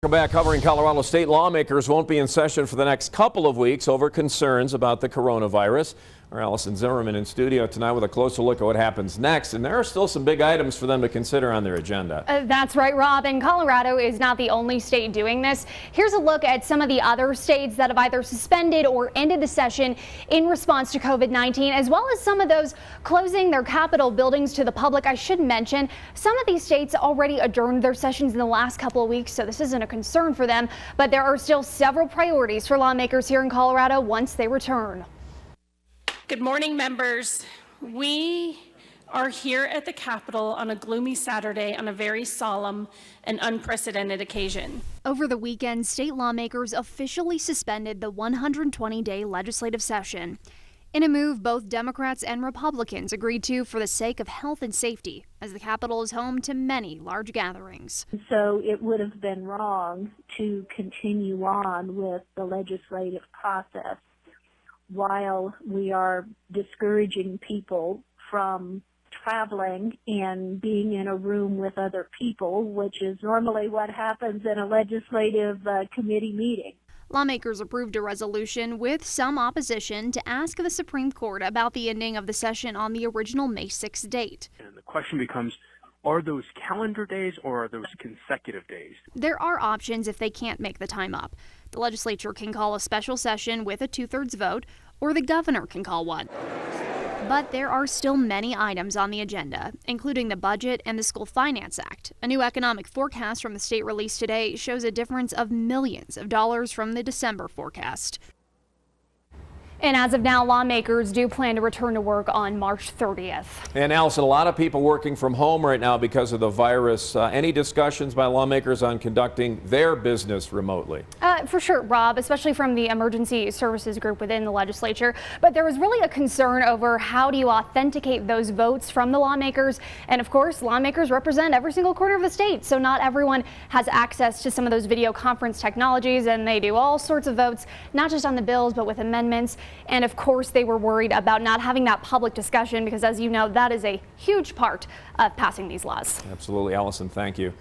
Welcome back. Covering Colorado, state lawmakers won't be in session for the next couple of weeks over concerns about the coronavirus. Our Allison Zimmerman in studio tonight with a closer look at what happens next. And there are still some big items for them to consider on their agenda. That's right, Rob. And Colorado is not the only state doing this. Here's a look at some of the other states that have either suspended or ended the session in response to COVID-19, as well as some of those closing their Capitol buildings to the public. I should mention some of these states already adjourned their sessions in the last couple of weeks, so this isn't a concern for them. But there are still several priorities for lawmakers here in Colorado once they return. Good morning, members. We are here at the Capitol on a gloomy Saturday on a very solemn and unprecedented occasion. Over the weekend, state lawmakers officially suspended the 120-day legislative session. In a move both Democrats and Republicans agreed to for the sake of health and safety, as the Capitol is home to many large gatherings. So it would have been wrong to continue on with the legislative process while we are discouraging people from traveling and being in a room with other people, which is normally what happens in a legislative committee meeting. Lawmakers approved a resolution with some opposition to ask the Supreme Court about the ending of the session on the original May 6th date. And the question becomes, are those calendar days or are those consecutive days? There are options if they can't make the time up. The legislature can call a special session with a 2/3 vote, or the governor can call one. But there are still many items on the agenda, including the budget and the School Finance Act. A new economic forecast from the state released today shows a difference of millions of dollars from the December forecast. And as of now, lawmakers do plan to return to work on March 30th. And Allison, a lot of people working from home right now because of the virus. Any discussions by lawmakers on conducting their business remotely? For sure, Rob, especially from the emergency services group within the legislature. But there was really a concern over how do you authenticate those votes from the lawmakers. And of course, lawmakers represent every single corner of the state. So not everyone has access to some of those video conference technologies, and they do all sorts of votes, not just on the bills, but with amendments. And of course, they were worried about not having that public discussion because, as you know, that is a huge part of passing these laws. Absolutely, Allison, thank you.